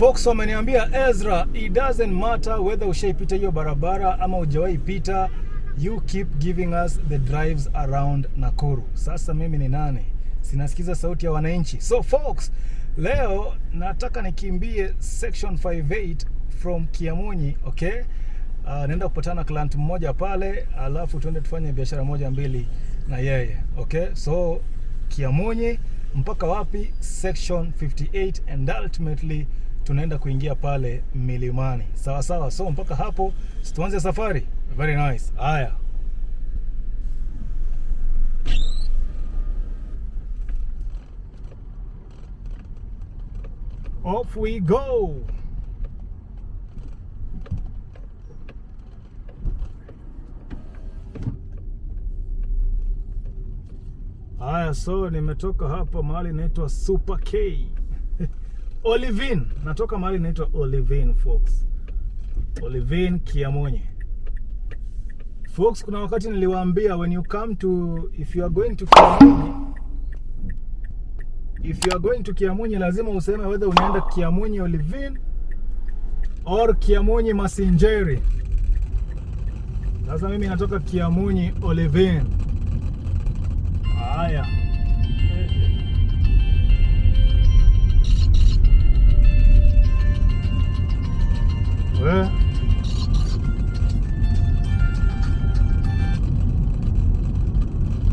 Folks wameniambia EZRA, it doesn't matter whether ushaipita hiyo barabara ama hujawahi pita, you keep giving us the drives around Nakuru. Sasa mimi ni nani? Sinasikiza sauti ya wananchi. So folks, leo nataka nikimbie section 58 from Kiamunyi, okay? Naenda kupatana client mmoja pale, alafu tuende tufanye biashara moja mbili na yeye, okay? So Kiamunyi mpaka wapi? Section 58, and ultimately tunaenda kuingia pale milimani. Sawa sawa. So mpaka hapo tuanze safari. Very nice. Haya. Off we go. Haya, so nimetoka hapa mahali inaitwa Super K Olive Inn. Natoka mahali inaitwa Olive Inn, folks. Olive Inn Kiamunyi. Folks, kuna wakati niliwaambia if you are going to Kiamunyi lazima useme whether unaenda Kiamunyi Olive Inn or Kiamunyi Masinjeri. Sasa mimi natoka Kiamunyi Olive Inn. Haya.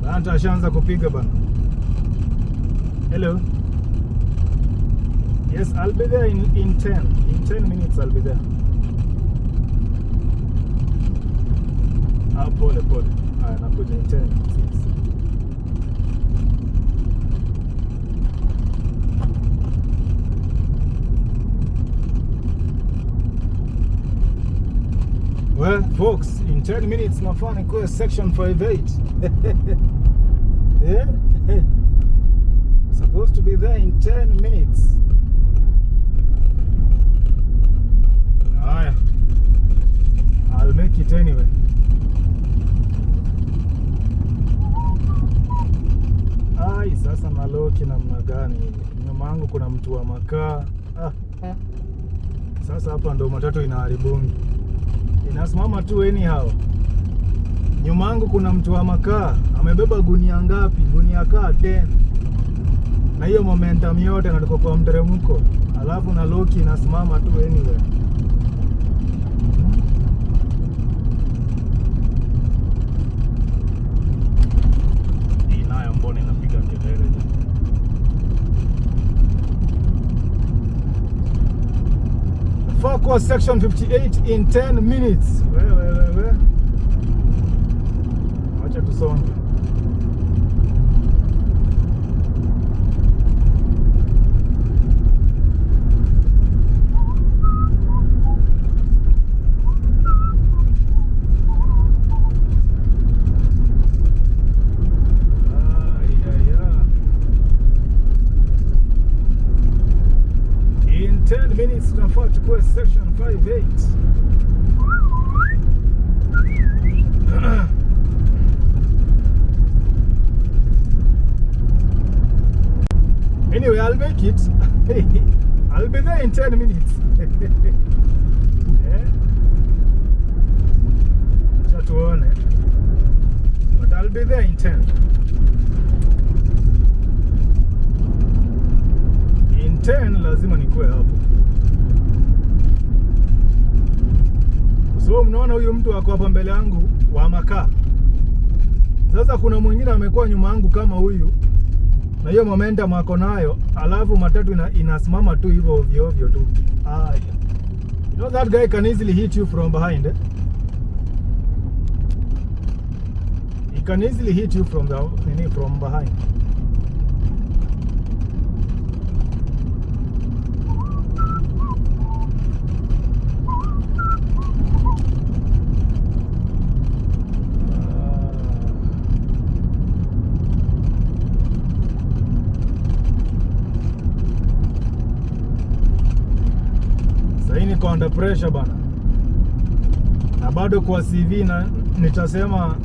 Santa ashaanza kupiga bana. Hello. Yes, I'll be there in 10 minutes. I'll be there. Pole. Haya, nakuja in 10 minutes. Yes. Well, folks, in 10 minutes nafaa nikuwe section 58. Yeah? Supposed to be there in 10 minutes. Alright. I'll make it anyway. Ai, sasa naloki namna gani? Nyuma yangu kuna mtu wa makaa. Sasa hapa ndo matatu inaharibungi. Inasimama tu anyhow. Nyuma yangu kuna mtu wa makaa. Amebeba gunia ngapi? Gunia kaa 10. Na hiyo momentum yote nataka kwa mteremko. Alafu na loki inasimama tu anyway. Inayo mbona inapiga kelele. Focus section 58 in 10 minutes. We. Acha tusonge. In 10 minutes tunafaa tukue section 58. Anyway, I'll make it. I'll be there in 10 minutes. Yeah. Chatuone. But I'll be there in 10. In 10 lazima nikuwe hapo. So mnaona huyu mtu wako hapa mbele yangu wa makaa. Sasa kuna mwingine amekuwa nyuma yangu kama huyu. Na hiyo momentum wako nayo, alafu matatu inasimama tu hivyo ovyo tu. You know that guy can easily hit you from behind. He can easily hit you from behind. Niko under pressure bana. Na bado kwa CV na nitasema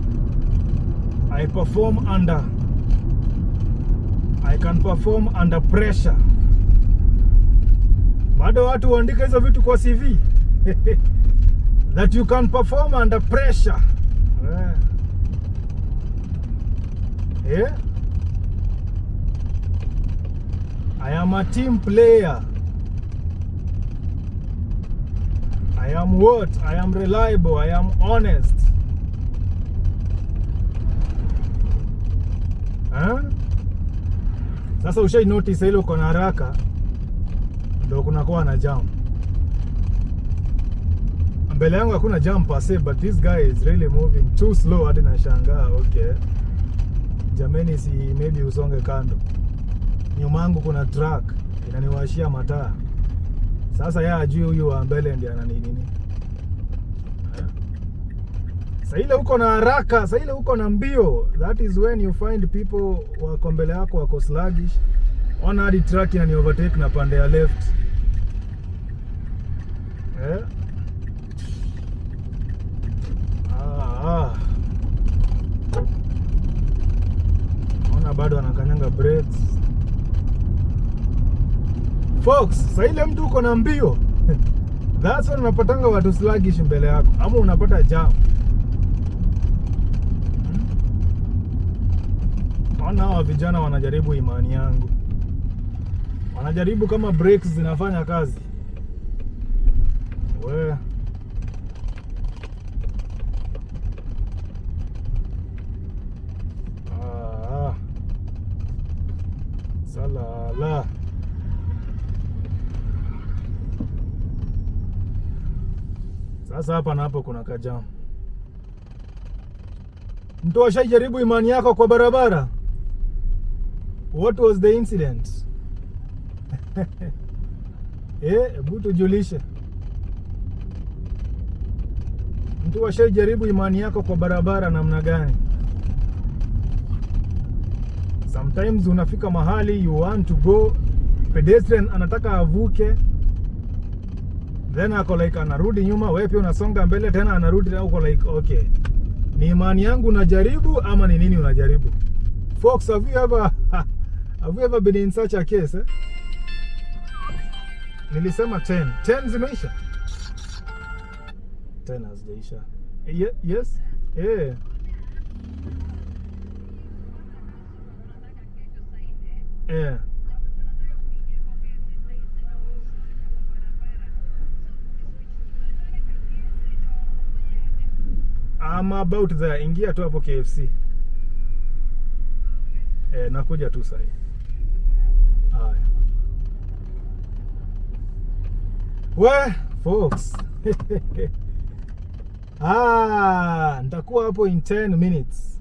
I can perform under pressure. Bado watu huandika hizo vitu kwa CV. That you can perform under pressure. Yeah. I am a team player. I am what? I am reliable. I am honest. Sasa ushai notice hilo uko na haraka ndio kunakuwa na jam. Mbele yangu hakuna jam per se, but this guy is really moving too slow hadi nashangaa. Okay. Jameni, si maybe usonge kando. Nyuma yangu kuna truck inaniwashia mataa. Sasa yeye ajui huyu wa mbele ndiye ana nini. Sasa ile uko na haraka, sasa ile uko na mbio, that is when you find people wako mbele yako wako sluggish. Ona hadi truck inani overtake na pande ya left. Ona bado anakanyanga brakes. Folks, sasa ile mtu uko na mbio. That's when unapatanga watu sluggish mbele yako ama unapata jam. Ona hawa vijana wanajaribu imani yangu. Wanajaribu kama brakes zinafanya kazi. We. Salala. Sasa hapa na hapo kuna kajam. Mtu ashajaribu imani yako kwa barabara? What was the incident? Hebu tujulishe. Mtu ashajaribu imani yako kwa barabara namna gani? Sometimes unafika mahali you want to go, pedestrian anataka avuke, then ako like anarudi nyuma, wewe pia unasonga mbele tena anarudi, na uko like okay, ni imani yangu unajaribu ama ni nini unajaribu? Folks, have you ever been in such a case? Nilisema 10 zimeisha. 10 hazijaisha. Yes. I'm about there. Ingia tu hapo KFC. Nakuja tu sasa. Haya. We, folks. Nitakuwa hapo in 10 minutes.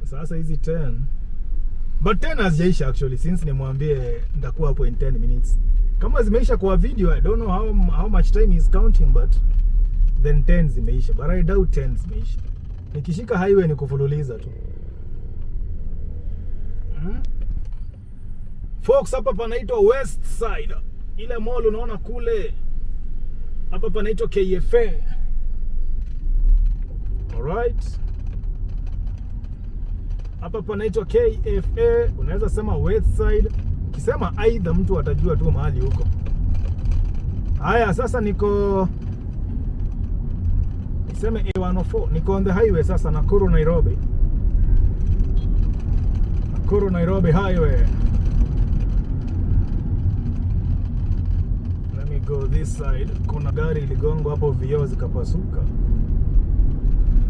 Sasa hizi 10. But 10 hazijaisha actually, since nimwambie nitakuwa hapo in 10 minutes. Kama zimeisha kwa video, I don't know how much time is counting, but then 10 zimeisha. But I doubt 10 zimeisha. Nikishika highway ni kufululiza tu. Folks, hapa panaitwa West Side. Ile mall unaona kule. Hapa panaitwa KFA. Alright. Hapa panaitwa KFA. Unaweza sema West Side. Ukisema aidha mtu atajua tu mahali huko. Haya, sasa niko niseme A104. Niko on the highway sasa, Nakuru Nairobi. Nakuru Nairobi highway. Let me go this side. Kuna gari iligongwa hapo, vioo zikapasuka.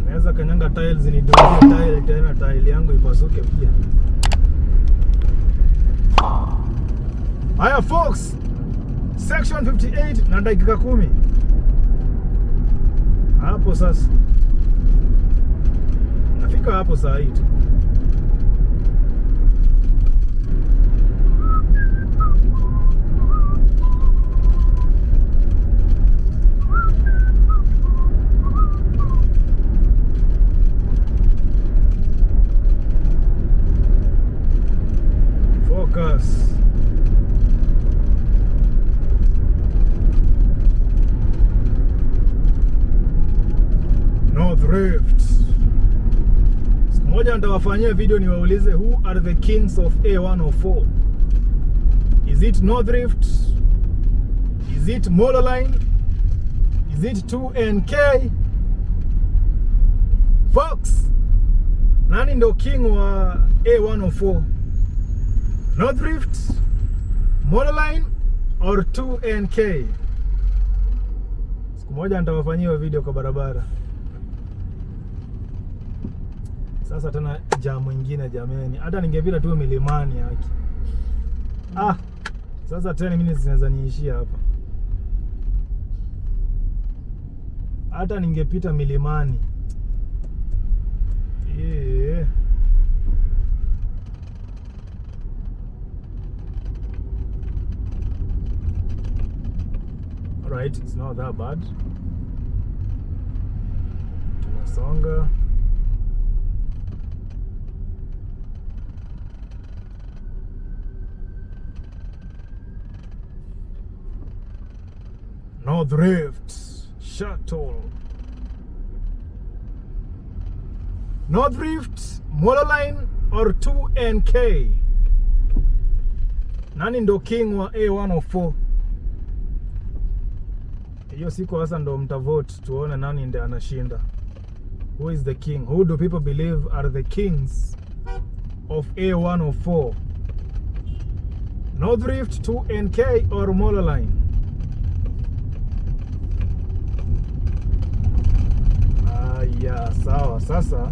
Naweza kanyanga tiles nidondoe tile tena tile yangu ipasuke pia. Haya folks, section 58 na dakika 10 hapo sasa. Nafika hapo saa hii tu. Focus. North Rift. Siku moja nitawafanyia video niwaulize who are the kings of A104. Is it North Rift Is it Molo Line? Is it 2NK? Fox, nani ndo king wa A104? North Rift, Molo Line or 2NK? Siku moja nitawafanyia video kwa barabara. Sasa tena jamu ingine jameni. Hata ningepita tu milimani yake. Sasa 10 minutes zinaweza niishia hapa. Hata ningepita milimani. Yeah. Alright, it's not that bad. Tunasonga. North Rift Shuttle. North Rift, Molo Line or 2NK? Nani ndo king wa A104? Hiyo siku sasa ndo mtavote tuone nani ndiye anashinda. Who is the king? Who do people believe are the kings of A104? North Rift, 2NK or Molo Line? Yeah, sawa. Sasa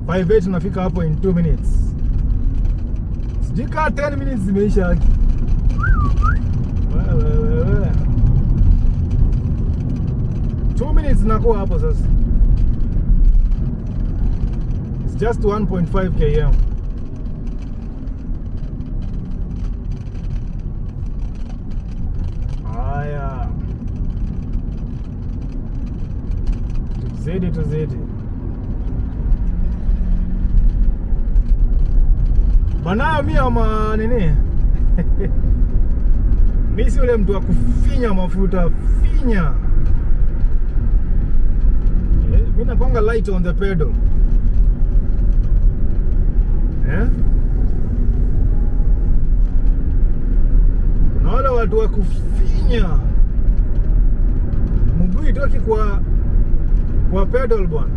58 tunafika hapo in 2 minutes. Sijika 10 minutes zimeisha haki. Wewe. 2 minutes nakuwa hapo sasa. It's just 1.5 km. Haya. Tuzidi. Banayo mimi ama nini? Mimi si yule mtu wa kufinya mafuta, finya. Mimi napanga light on the pedal. Kuna wale watu wa kufinya. Mguu itoki kwa pedal bwana.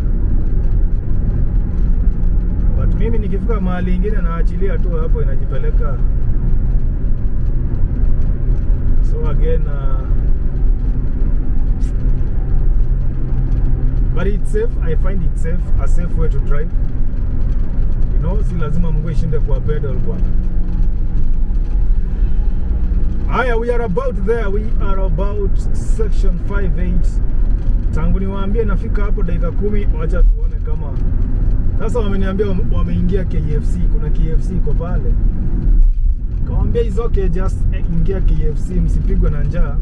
But mimi nikifika mahali ingine naachilia tu hapo inajipeleka. So again but it's safe. I find it safe, a safe way to drive. You know, si lazima mguu ishinde kwa pedal bwana. We are about there. We are about section 58. Tangu niwaambie nafika hapo dakika 10, wacha tuone kama sasa wameniambia wameingia KFC. Kuna KFC iko pale. Kawaambia is okay, just ingia KFC, msipigwe na njaa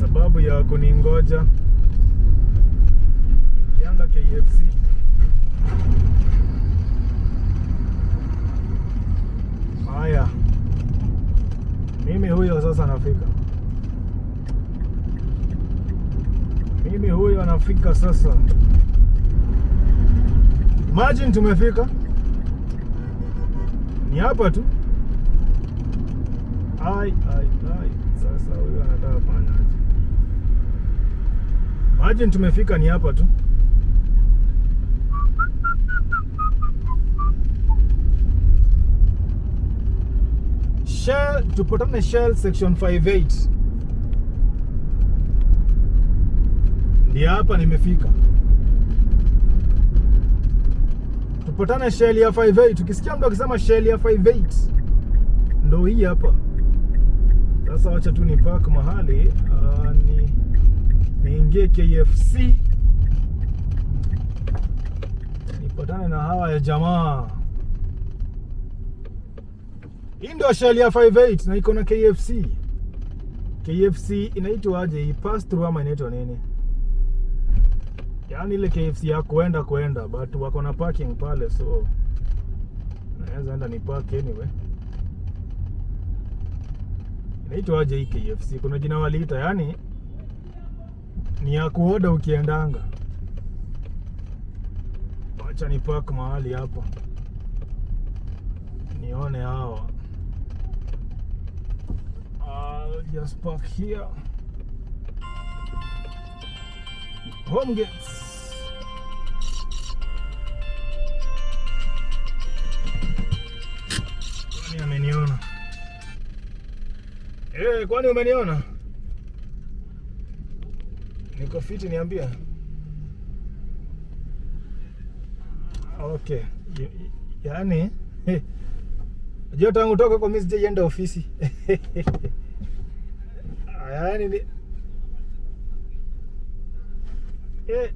sababu ya kuningoja. Ingianga KFC. Haya. Mimi huyo sasa nafika. Mimi huyo anafika sasa. Imagine tumefika. Ni hapa tu. Sasa huyo anataka fanyaje? Imagine tumefika, ni hapa tu. Shell, tupatane Shell section 58. Ni hapa nimefika. Tupatane Shell ya 58. Ukisikia mtu akisema Shell ya 58, ndo hii hapa. Sasa wacha tu ni park mahali niingie KFC. Nipatane na hawa ya jamaa. Hii ndio Shell ya 58 na iko na KFC. KFC inaitwa aje? Hii pass through ama inaitwa nini? Yaani ile KFC ya kwenda but wako na parking pale, so naweza enda ni park anyway. Inaitwa aje hii KFC? Kuna jina waliita, yani ni ya kuoda ukiendanga. Acha ni park mahali hapa. Nione hawa. just park here. Home gates. Kwani ameniona? Kwani umeniona? Niko fiti, niambia. Okay. Yaani unajua tangu toka kwa mimi sijaenda ofisi. Yaani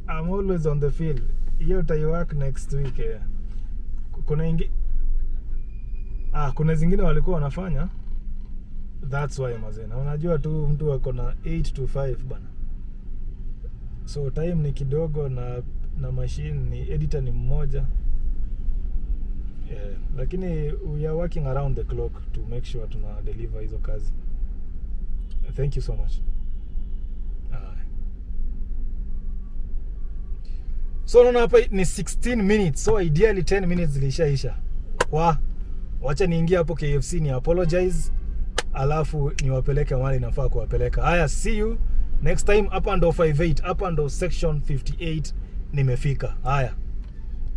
I'm always on the field. Hiyo utai work next week. Kuna zingine walikuwa wanafanya. That's why mazena. Unajua tu mtu wako na 8 to 5 bana. So time ni kidogo na machine ni editor ni mmoja. Lakini we are working around the clock to make sure tuna deliver hizo kazi. Thank you so much. So naona hapa ni 16 minutes. So ideally 10 minutes zilishaisha. Wacha niingie hapo KFC ni apologize. Alafu niwapeleke mahali nafaa kuwapeleka. Haya, see you next time. Hapa ndo 58, hapa ndo section 58 nimefika. Haya.